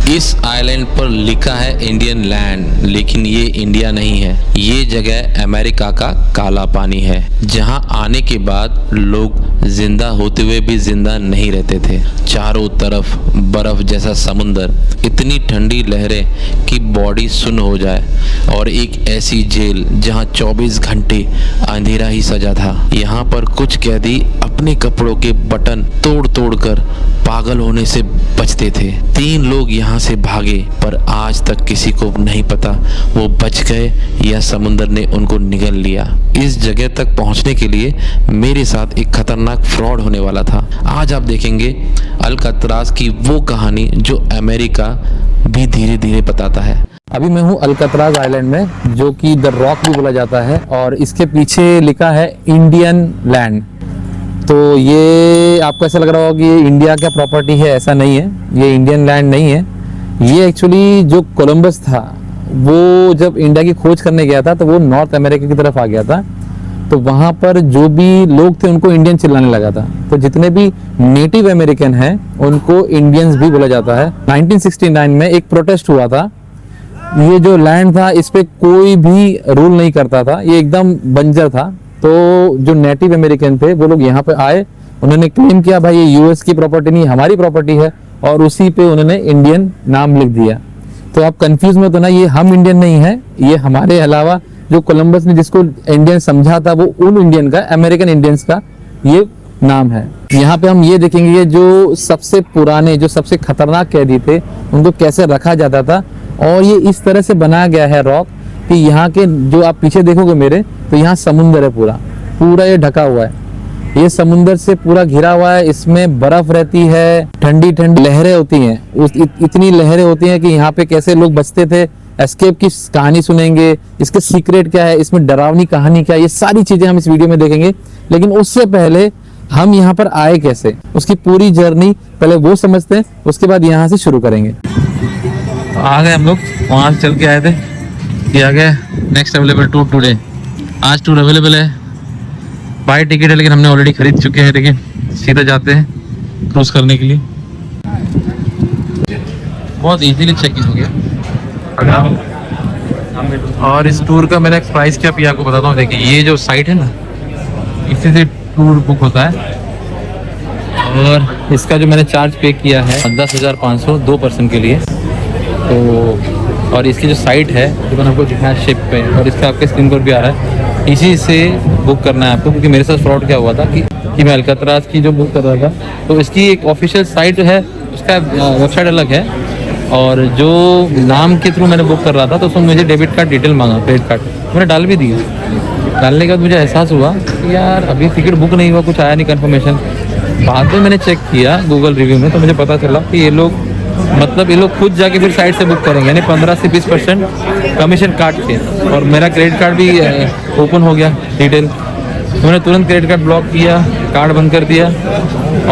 इस आइलैंड पर लिखा है इंडियन लैंड, लेकिन ये इंडिया नहीं है। ये जगह अमेरिका का काला पानी है, जहां आने के बाद लोग जिंदा होते हुए भी जिंदा नहीं रहते थे। चारों तरफ बर्फ जैसा समुंदर, इतनी ठंडी लहरें कि बॉडी सुन्न हो जाए, और एक ऐसी जेल जहां 24 घंटे अंधेरा ही सजा था। यहाँ पर कुछ कैदी अपने कपड़ों के बटन तोड़ तोड़ कर पागल होने से बचते थे। 3 लोग यहाँ से भागे, पर आज तक किसी को नहीं पता वो बच गए या समुंदर ने उनको निगल लिया। इस जगह तक पहुँचने के लिए मेरे साथ एक खतरनाक फ्रॉड होने वाला था। आज आप देखेंगे अल्कात्राज की वो कहानी जो अमेरिका भी धीरे धीरे बताता है। अभी मैं हूँ अल्कात्राज आइलैंड में, जो कि द रॉक भी बोला जाता है, और इसके पीछे लिखा है इंडियन लैंड। तो ये आपको ऐसा लग रहा होगा कि ये इंडिया का प्रॉपर्टी है, ऐसा नहीं है। ये इंडियन लैंड नहीं है। ये एक्चुअली जो कोलंबस था, वो जब इंडिया की खोज करने गया था तो वो नॉर्थ अमेरिका की तरफ आ गया था। तो वहाँ पर जो भी लोग थे उनको इंडियन चिल्लाने लगा था। तो जितने भी नेटिव अमेरिकन हैं उनको इंडियन्स भी बोला जाता है। 1969 में एक प्रोटेस्ट हुआ था। ये जो लैंड था इस पे कोई भी रूल नहीं करता था, ये एकदम बंजर था। तो जो नेटिव अमेरिकन थे वो लोग यहाँ पे आए, उन्होंने क्लेम किया भाई ये यूएस की प्रॉपर्टी नहीं, हमारी प्रॉपर्टी है, और उसी पे उन्होंने इंडियन नाम लिख दिया। तो आप कंफ्यूज मत होना, ये हम इंडियन नहीं है, ये हमारे अलावा जो कोलंबस ने जिसको इंडियन समझा था वो उन इंडियन का, अमेरिकन इंडियंस का ये नाम है। यहाँ पे हम ये देखेंगे ये जो सबसे पुराने, जो सबसे खतरनाक कैदी थे उनको कैसे रखा जाता था। और ये इस तरह से बनाया गया है रॉक कि यहाँ के जो आप पीछे देखोगे मेरे, तो यहाँ समुंदर है, पूरा पूरा ये ढका हुआ है। ये समुंदर से पूरा घिरा हुआ है, इसमें बर्फ रहती है, ठंडी ठंडी लहरें होती हैं। इतनी लहरें होती हैं कि यहाँ पे कैसे लोग बचते थे, एस्केप की कहानी सुनेंगे, इसके सीक्रेट क्या है, इसमें डरावनी कहानी क्या है, ये सारी चीजें हम इस वीडियो में देखेंगे। लेकिन उससे पहले हम यहाँ पर आए कैसे, उसकी पूरी जर्नी पहले वो समझते हैं, उसके बाद यहाँ से शुरू करेंगे। आ गए हम लोग, वहाँ से चल के आए थे कि आ गए नेक्स्ट अवेलेबल टूर टुडे। आज टूर अवेलेबल है, बाय टिकट है, लेकिन हमने ऑलरेडी खरीद चुके हैं। लेकिन सीधा जाते हैं क्रूज करने के लिए। बहुत इजीली चेक इन हो गया। और इस टूर का मैंने प्राइस क्या भी आपको बताता हूँ। देखिए ये जो साइट है ना, इसी से टूर बुक होता है। और इसका जो मैंने चार्ज पे किया है 10,500 2 पर्सन के लिए। तो और इसकी जो साइट है जो मैंने आपको दिखाया शिप पे, और इसका आपके स्क्रीन पर भी आ रहा है, इसी से बुक करना है आपको। क्योंकि मेरे साथ फ्रॉड क्या हुआ था कि मैं अल्कात्राज की जो बुक कर रहा था, तो इसकी एक ऑफिशियल साइट है, उसका वेबसाइट अलग है, और जो नाम के थ्रू मैंने बुक कर रहा था तो उसमें मुझे डेबिट कार्ड डिटेल मांगा, क्रेडिट कार्ड मैंने डाल भी दिया। डालने के बाद मुझे एहसास हुआ कि यार अभी टिकट बुक नहीं हुआ, कुछ आया नहीं कन्फर्मेशन। बाद में मैंने चेक किया गूगल रिव्यू में, तो मुझे पता चला कि ये लोग मतलब ये लोग खुद जाके फिर साइट से बुक करेंगे, यानी 15 से 20% कमीशन काट के। और मेरा क्रेडिट कार्ड भी ओपन हो गया डिटेल, तो मैंने तुरंत क्रेडिट कार्ड ब्लॉक किया, कार्ड बंद कर दिया।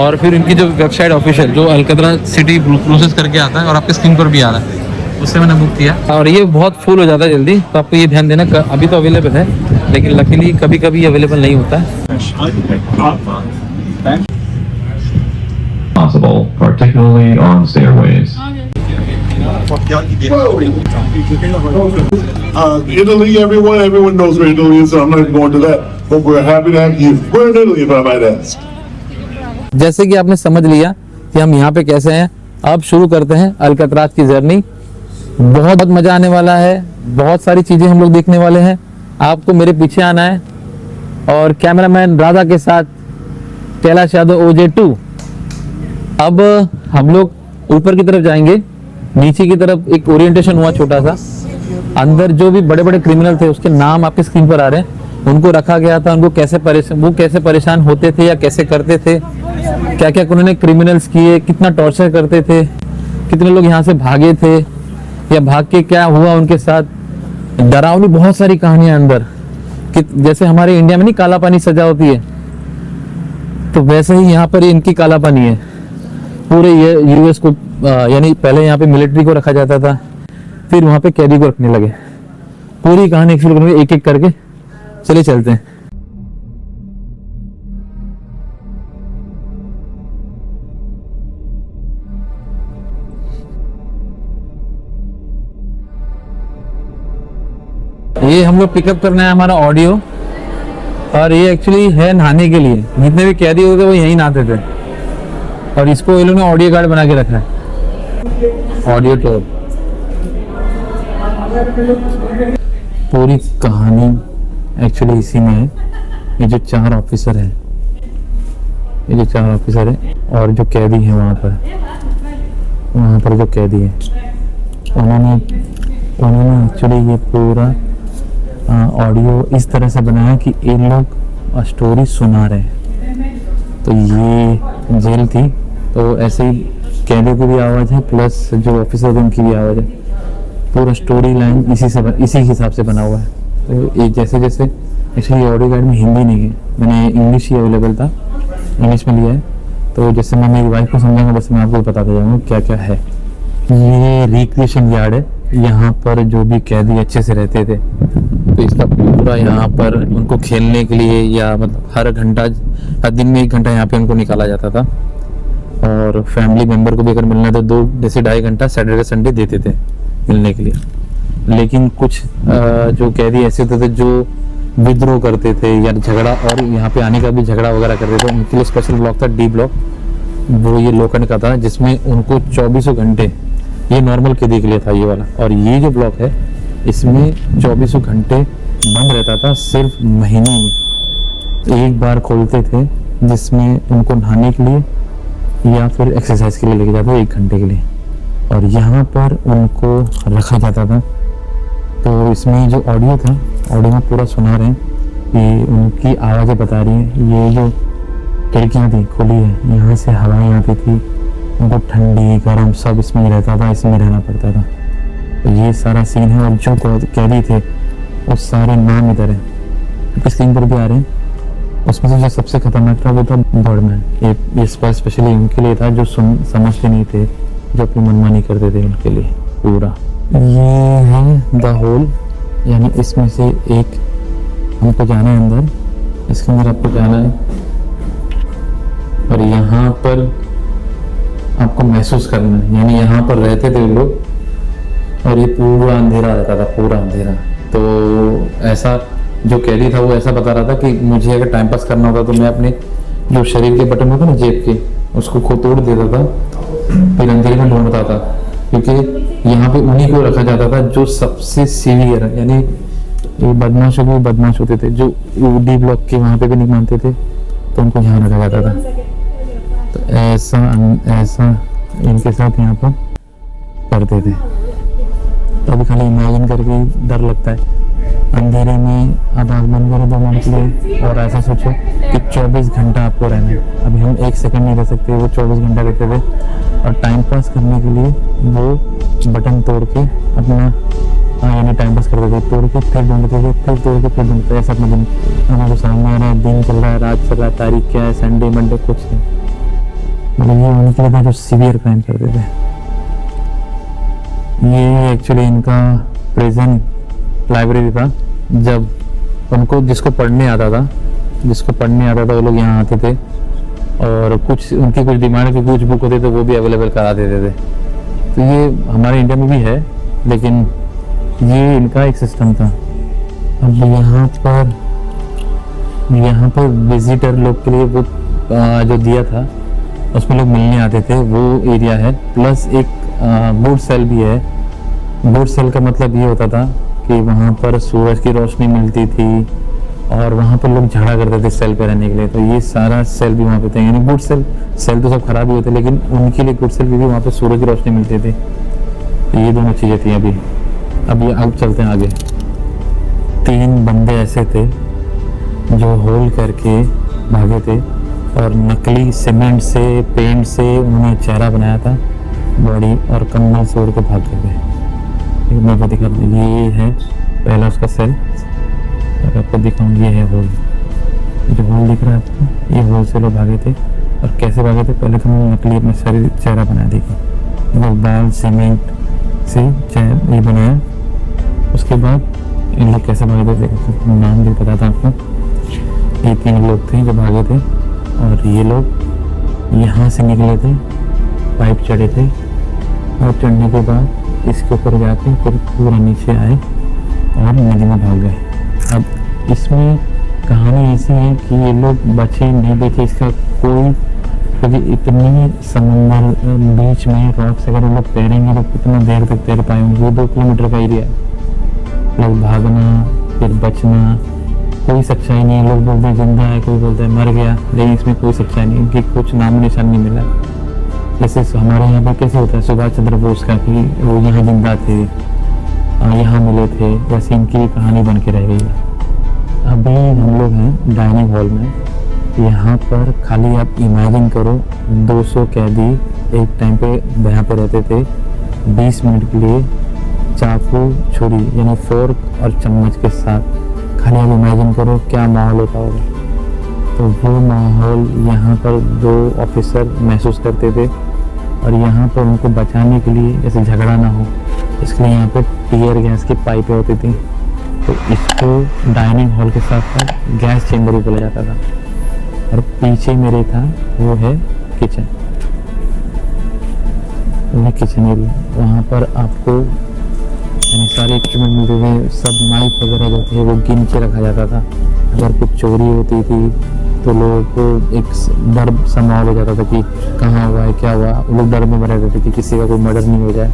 और फिर इनकी जो वेबसाइट ऑफिशियल जो अल्कात्राज सिटी प्रोसेस करके आता है और आपके स्क्रीन पर भी आ रहा है, उससे मैंने बुक किया। और ये बहुत फुल हो जाता है जल्दी, तो आपको ये ध्यान देना। अभी तो अवेलेबल है, लेकिन लकीली कभी कभी अवेलेबल नहीं होता है। Possible, particularly on stairways. Italy, everyone knows where Italy is, so I'm not even going to that. But we're happy to have you. We're in Italy, if I might ask. जैसे कि आपने समझ लिया कि हम यहाँ पे कैसे हैं, अब शुरू करते हैं अल्कात्राज की जर्नी। बहुत मजा आने वाला है, बहुत सारी चीजें हम लोग देखने वाले हैं। आपको मेरे पीछे आना है, और कैमरामैन राधा के साथ कैलाश यादव OJ2। अब हम लोग ऊपर की तरफ जाएंगे, नीचे की तरफ एक ओरिएंटेशन हुआ छोटा सा। अंदर जो भी बड़े बड़े क्रिमिनल थे उसके नाम आपके स्क्रीन पर आ रहे हैं, उनको रखा गया था, उनको कैसे परेशान होते थे या कैसे करते थे, क्या क्या उन्होंने क्रिमिनल्स किए, कितना टॉर्चर करते थे, कितने लोग यहाँ से भागे थे या भाग के क्या हुआ उनके साथ। डरावनी बहुत सारी कहानियां अंदर, जैसे हमारे इंडिया में नहीं काला पानी सजा होती है, तो वैसे ही यहाँ पर इनकी काला पानी है। पूरे ये यूएस को यानी पहले यहाँ पे मिलिट्री को रखा जाता था, फिर वहाँ पे कैदी को रखने लगे। पूरी कहानी एक्सप्लोर करेंगे एक एक करके। चलिए चलते हैं। ये हम लोग पिकअप करना है हमारा ऑडियो, और ये एक्चुअली है नहाने के लिए। जितने भी कैदी होते वो यहीं नहाते थे, और इसको ये लोग ने ऑडियो गार्ड बना के रखा है। ऑडियो टूर पूरी कहानी एक्चुअली इसी में है। ये जो 4 ऑफिसर है, ये जो 4 ऑफिसर है और जो कैदी है वहाँ पर जो कैदी है, उन्होंने एक्चुअली ये पूरा ऑडियो इस तरह से बनाया कि ये लोग स्टोरी सुना रहे हैं। तो ये जेल थी, तो ऐसे ही कैदियों की भी आवाज़ है, प्लस जो ऑफिसर थे उनकी भी आवाज़ है। पूरा स्टोरी लाइन इसी हिसाब से बना हुआ है। तो एक जैसे एक्चुअली ऑडियो गाइड में हिंदी नहीं है, मैंने इंग्लिश ही अवेलेबल था, इंग्लिश में लिया है। तो जैसे मैं मेरी वाइफ को समझाऊंगा वैसे मैं आपको बताता जाऊँगा क्या क्या है। ये रिक्रिएशन यार्ड है, यहाँ पर जो भी कैदी अच्छे से रहते थे, तो इसका पूरा यहाँ पर उनको खेलने के लिए या मतलब हर दिन में 1 घंटा यहाँ पे उनको निकाला जाता था। और फैमिली मेम्बर को भी अगर मिलना तो 2 जैसे 2.5 घंटा सैटरडे संडे देते थे मिलने के लिए। लेकिन कुछ जो कैदी ऐसे होते थे जो विद्रोह करते थे या झगड़ा, और यहाँ पे आने का भी झगड़ा वगैरह करते थे, उनके लिए स्पेशल ब्लॉक था डी ब्लॉक। वो ये लोखंड का था जिसमें उनको 24 घंटे, ये नॉर्मल कैदी के लिए था ये वाला, और ये जो ब्लॉक है इसमें 24 घंटे बंद रहता था, सिर्फ महीने में 1 बार खोलते थे, जिसमें उनको नहाने के लिए या फिर एक्सरसाइज के लिए लेके जाते 1 घंटे के लिए, और यहाँ पर उनको रखा जाता था। तो इसमें जो ऑडियो था, ऑडियो में पूरा सुना रहे हैं कि उनकी आवाज़ें बता रही हैं। ये जो खिड़कियाँ थी खुली है, यहाँ से हवाएं आती थी, उनको ठंडी गर्म सब इसमें ही रहता था, इसमें रहना पड़ता था। तो ये सारा सीन है, और जो कैदी थे वो सारे नाम इधर है, स्क्रीन पर भी आ रहे हैं। उसमें से जो सबसे खतरनाक था वो था बर्डमैन। ये स्पेशली उनके लिए था जो समझते नहीं थे, जो अपनी मनमानी करते थे, उनके लिए पूरा। ये है द होल, यानी इसमें से एक हमको जाना है अंदर, इसके अंदर आपको जाना है, और यहाँ पर आपको महसूस करना है, यानी यहाँ पर रहते थे लोग, और ये पूरा अंधेरा रहता था, पूरा अंधेरा। तो ऐसा जो कैदी था वो ऐसा बता रहा था कि मुझे अगर टाइम पास करना होता तो मैं अपने जो शरीर के बटन होते ना जेब के, उसको खो तोड़ देता था, फिर अंधेरे में ढूंढता था, क्योंकि यहाँ पे उन्हीं को रखा जाता था जो सबसे सीवियर, यानी ये बदमाशों को बदमाश होते थे, जो डी ब्लॉक के वहाँ पे भी नहीं मानते थे, तो उनको यहाँ रखा जाता था। तो ऐसा इनके साथ यहाँ पर करते थे। तो अभी खाली इमेजिन करके डर लगता है, अंधेरे में आप आँख बंद करो 2 मिनट के लिए, और ऐसा सोचो कि 24 घंटा आपको रहना है। अभी हम 1 सेकंड नहीं रह सकते, वो 24 घंटा रहते थे, और टाइम पास करने के लिए वो बटन तोड़ के अपना यानी टाइम पास करते थे, तोड़ के फिर ढूंढते थे, फिर तोड़ के फिर ढूंढते थे। ऐसा अपना दिन हमारे सामने आ रहा है, दिन चल रहा है, रात चल रहा है, तारीख क्या है, संडे मंडे कुछ नहीं, मतलब ये उनके लिए था जो सीवियर क्राइम करते थे। ये एक्चुअली इनका प्रिजन लाइब्रेरी था, जब उनको जिसको पढ़ने आता था वो लोग यहाँ आते थे, और कुछ उनकी कुछ डिमांड की कुछ बुक होते थे वो भी अवेलेबल करा देते थे। तो ये हमारे इंडिया में भी है, लेकिन ये इनका एक सिस्टम था। अब यहाँ पर विजिटर लोग के लिए वो जो दिया था उसमें लोग मिलने आते थे, वो एरिया है। प्लस एक बूट सेल भी है। बूट सेल का मतलब ये होता था कि वहाँ पर सूरज की रोशनी मिलती थी, और वहाँ पर लोग झगड़ा करते थे सेल पे रहने के लिए। तो ये सारा सेल भी वहाँ पे थे, यानी गुड सेल तो सब खराब ही होते, लेकिन उनके लिए गुड सेल भी वहाँ पे सूरज की रोशनी मिलती थी। तो ये दोनों चीज़ें थी। अब चलते हैं आगे। 3 बंदे ऐसे थे जो होल करके भागे थे, और नकली सीमेंट से पेंट से उन्होंने चेहरा बनाया था बॉडी, और कम्बल से उड़ के भाग गए थे। मैं आपको दिखा दूँ, ये है पहला उसका सेल, और आपको दिखाऊँ ये है होल। जो होल दिख रहा है आपको, ये होल से लोग भागे थे। और कैसे भागे थे, पहले तो उन्होंने नकली अपने शरीर चेहरा बनाया, देखिए वो बाल सीमेंट से ये बनाया। उसके बाद इन लोग कैसे भागे थे, देखो नाम भी पता था आपको। ये 3 लोग थे जो भागे थे, और ये लोग यहाँ से निकले थे, पाइप चढ़े थे, और चढ़ने के बाद इसके ऊपर जाके फिर पूरा नीचे आए, और नदी में भाग गए। अब इसमें कहानी ऐसी है कि ये लोग बचे नहीं बचे इसका कोई, क्योंकि इतनी समंदर बीच में रॉक से अगर वो लोग तैरेंगे तो कितना देर तक तैर पाएंगे। वो 2 किलोमीटर का एरिया है, लोग भागना फिर बचना, कोई सच्चाई नहीं है। लोग बोलते हैं जिंदा है, कोई बोलता है मर गया, लेकिन इसमें कोई सच्चाई नहीं है कि कुछ नाम निशान नहीं मिला। जैसे हमारे यहाँ पर कैसे होता है सुभाष चंद्र बोस का कि वो यहाँ जिंदा थे, यहाँ मिले थे, वैसे इनकी कहानी बन के रह गई है। अभी हम लोग हैं डाइनिंग हॉल में। यहाँ पर खाली आप इमेजिन करो 200 कैदी एक टाइम पे यहाँ पे रहते थे। 20 मिनट के लिए चाकू छुरी यानी फोर्क और चम्मच के साथ, खाली आप इमेजिन करो क्या माहौल होता होगा। तो वो माहौल यहाँ पर 2 ऑफिसर महसूस करते थे और यहाँ पर उनको बचाने के लिए जैसे झगड़ा ना हो इसके लिए यहाँ पे टीयर गैस की पाइपें होती थी। तो इसको डाइनिंग हॉल के साथ साथ गैस चेंबर भी बोला जाता था। और पीछे मेरे था वो है किचन, वो किचन एरिया। वहाँ पर आपको यानी सारे इक्विपमेंट मिलते थे, सब नाइफ वगैरह जो थे वो गिन के रखा जाता था। अगर कुछ चोरी होती थी तो लोगों को एक डर सा माहौल हो जाता था कि कहाँ हुआ है क्या हुआ। वो लोग डर में बने रहते थे कि किसी का कोई मर्डर नहीं हो जाए,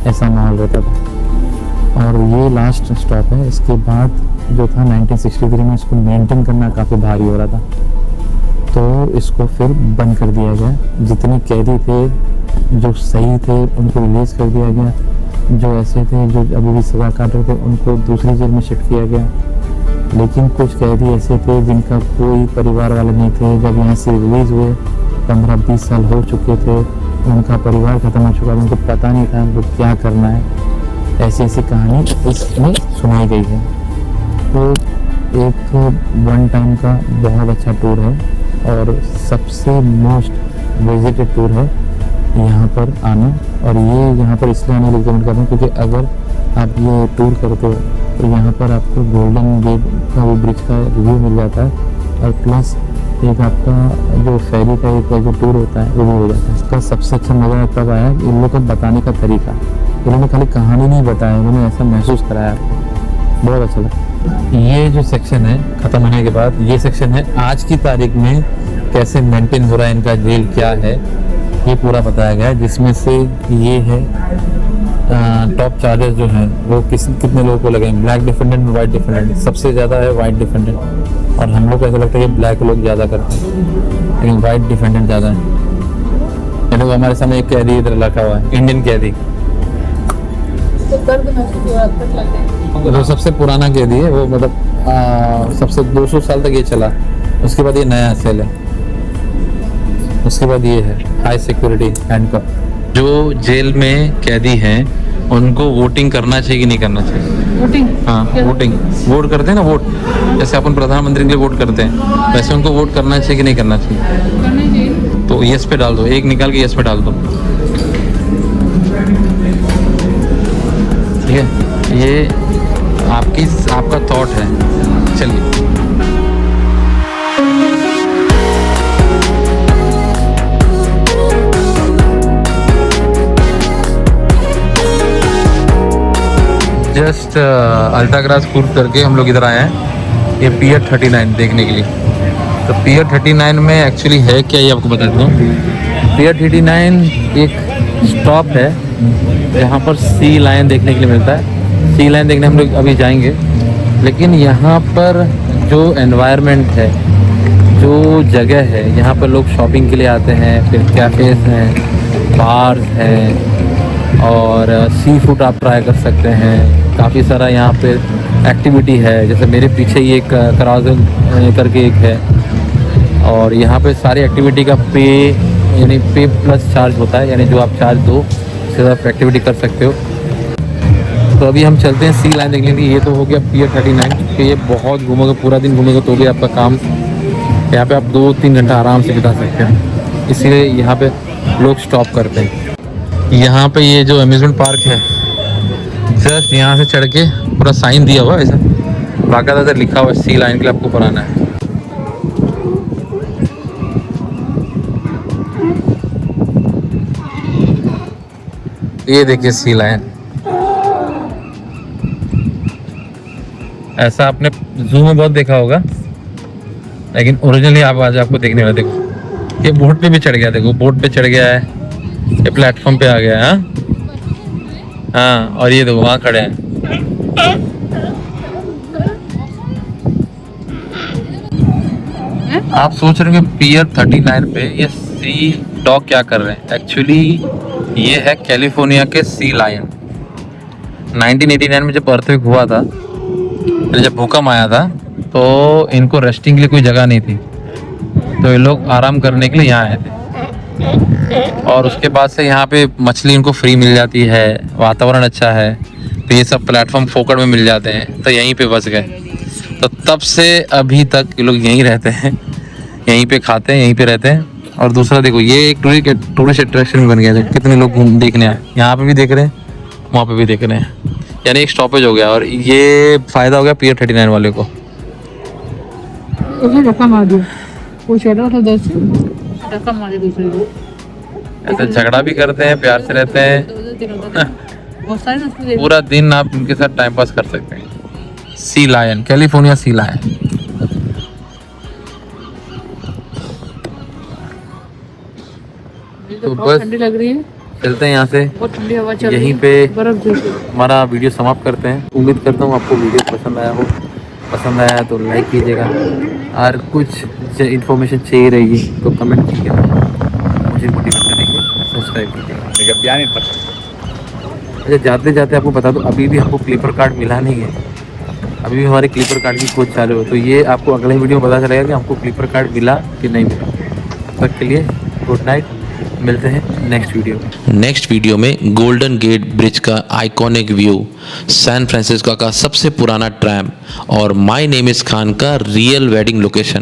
ऐसा माहौल रहता था। और ये लास्ट स्टॉप है। इसके बाद जो था 1963 में इसको मेंटेन करना काफ़ी भारी हो रहा था, तो इसको फिर बंद कर दिया गया। जितने कैदी थे जो सही थे उनको रिलीज कर दिया गया, जो ऐसे थे जो अभी भी सजा काट रहे थे उनको दूसरी जेल में शिफ्ट किया गया। लेकिन कुछ कैदी ऐसे थे जिनका कोई परिवार वाले नहीं थे, जब यहाँ से रिलीज हुए 15-20 साल हो चुके थे, उनका परिवार खत्म हो चुका था, उनको पता नहीं था उनको क्या करना है। ऐसी ऐसी कहानी इसमें सुनाई गई है। तो एक 1 टाइम का बहुत अच्छा टूर है और सबसे मोस्ट विजिटेड टूर है यहाँ पर आना। और ये यहाँ पर इसलिए आने रिकमेंड कर रहा हूँ क्योंकि अगर आप ये टूर करते हो तो यहाँ पर आपको गोल्डन गेट का वो ब्रिज का रिव्यू मिल जाता है और प्लस एक आपका जो फेरी का एक जो टूर होता है वो भी हो जाता है। इसका सबसे अच्छा मज़ा तब आया इन लोगों को बताने का तरीका। इन्होंने खाली कहानी नहीं बताया, उन्होंने ऐसा महसूस कराया, बहुत अच्छा लगा। ये जो सेक्शन है ख़त्म होने के बाद ये सेक्शन है आज की तारीख में कैसे मेंटेन हो रहा है इनका जेल क्या है ये पूरा बताया गया है। जिसमें से ये है टॉप चार्जेस जो हैं वो कितने लोगों को लगे, ब्लैक डिफेंडेंट वाइट डिफेंडेंट। सबसे ज़्यादा है वाइट डिफेंडेंट और हम लोग को ऐसा लगता है कि ब्लैक लोग ज़्यादा करते हैं लेकिन वाइट डिफेंडेंट ज़्यादा है। ये लोग हमारे सामने एक कैदी इधर रखा हुआ है, इंडियन कैदी, तो सबसे पुराना कैदी है वो, मतलब सबसे 200 साल तक ये चला। उसके बाद ये नया सेल है, उसके बाद ये है हाई सिक्योरिटी हैंडकफ। जो जेल में कैदी हैं उनको वोटिंग करना चाहिए कि नहीं करना चाहिए? वोटिंग? हाँ वोटिंग, वोट करते हैं ना, वोट जैसे अपन प्रधानमंत्री के लिए वोट करते हैं वैसे उनको वोट करना चाहिए कि नहीं करना चाहिए? करना चाहिए। तो यस पे डाल दो, एक निकाल के यस पे डाल दो, ठीक है। ये आपका थॉट है। चलिए जस्ट अल्ट्राग्रास पूर्व करके हम लोग इधर आए हैं ये पियर 39 देखने के लिए। तो पियर 39 में एक्चुअली है क्या ये आपको बता देता हूँ। पियर 39 एक स्टॉप है जहाँ पर सी लायन देखने के लिए मिलता है। सी लायन देखने हम लोग अभी जाएंगे, लेकिन यहाँ पर जो एनवायरनमेंट है, जो जगह है, यहाँ पर लोग शॉपिंग के लिए आते हैं, फिर कैफ़ेज़ हैं, बार्स हैं और सी फूड आप ट्राई कर सकते हैं। काफ़ी सारा यहाँ पे एक्टिविटी है, जैसे मेरे पीछे ही एक कराजन करके एक है और यहाँ पे सारी एक्टिविटी का पे यानी पे प्लस चार्ज होता है, यानी जो आप चार्ज दो उससे आप एक्टिविटी कर सकते हो। तो अभी हम चलते हैं सी लाइन देखने के लिए। ये तो हो गया पियर 39 पे, ये बहुत घूमोगे, पूरा दिन घूमोगे तो भी आपका काम, यहाँ पे आप 2-3 घंटा आराम से बिता सकते हैं, इसीलिए यहाँ पे लोग स्टॉप करते हैं। यहाँ पे ये जो अम्यूज़मेंट पार्क है जस्ट यहाँ से चढ़ के पूरा साइन दिया हुआ है, ऐसा बाकायदा लिखा हुआ है सी लाइन के लिए आपको बनाना है। ये देखिए सी लाइन, ऐसा आपने जू में बहुत देखा होगा, लेकिन ओरिजिनली आप आज आपको देखने वाला। देखो ये बोट पे भी चढ़ गया, देखो बोट पे चढ़ गया है, ये प्लेटफॉर्म पे आ गया है। हाँ, और ये देखो वहाँ खड़े हैं। आप सोच रहे होंगे पियर 39 पे ये सी डॉग क्या कर रहे हैं। एक्चुअली ये है कैलिफोर्निया के सी लायन। 1989 में जब अर्थक्वेक हुआ था, जब भूकंप आया था, तो इनको रेस्टिंग के लिए कोई जगह नहीं थी, तो ये लोग आराम करने के लिए यहाँ आए थे। और उसके बाद से यहाँ पे मछली इनको फ्री मिल जाती है, वातावरण अच्छा है, तो ये सब प्लेटफॉर्म फोकट में मिल जाते हैं, तो यहीं पे बस गए। तो तब से अभी तक ये लोग यहीं रहते हैं, यहीं पे खाते हैं, यहीं पे रहते हैं। और दूसरा देखो ये एक टूरिस्ट अट्रैक्शन बन गया है, कितने लोग देखने आए। यहाँ पे भी देख रहे हैं, वहाँ पे भी देख रहे हैं, यानी एक स्टॉपेज हो गया। और ये फ़ायदा हो गया पियर 39 वाले को। उसने धक्का मार दिया, वो छोटा था 10 धक्का मार दिया दूसरे को। ऐसे झगड़ा भी करते हैं, प्यार से रहते हैं, बहुत सारे ना उसको पूरा दिन आप उनके साथ टाइम पास कर सकते हैं। Sea lion, California sea lion. तो बहुत बस ठंडी लग रही है, चलते हैं यहाँ से, बहुत ठंडी हवा चल रही यहीं है, पे बर्फ जैसी। हमारा वीडियो समाप्त करते हैं। उम्मीद करता हूँ आपको वीडियो पसंद आया हो। पसंद आया तो लाइक कीजिएगा, और कुछ इन्फॉर्मेशन चाहिए रहेगी तो कमेंट कीजिएगा, मुझे मोटिवेट करेंगे। सब्सक्राइब कीजिएगा। अच्छा, जाते जाते आपको बता दो, अभी भी हमको क्लिपर कार्ड मिला नहीं है, अभी भी हमारे क्लिपर कार्ड की खोज चालू है। तो ये आपको अगले वीडियो में पता चलेगा कि हमको क्लिपर कार्ड मिला कि नहीं मिला। तब तक के लिए गुड नाइट, मिलते हैं नेक्स्ट वीडियो में। नेक्स्ट वीडियो में गोल्डन गेट ब्रिज का आइकॉनिक व्यू, सैन फ्रांसिस्को का सबसे पुराना ट्रैम और माय नेम इज खान का रियल वेडिंग लोकेशन।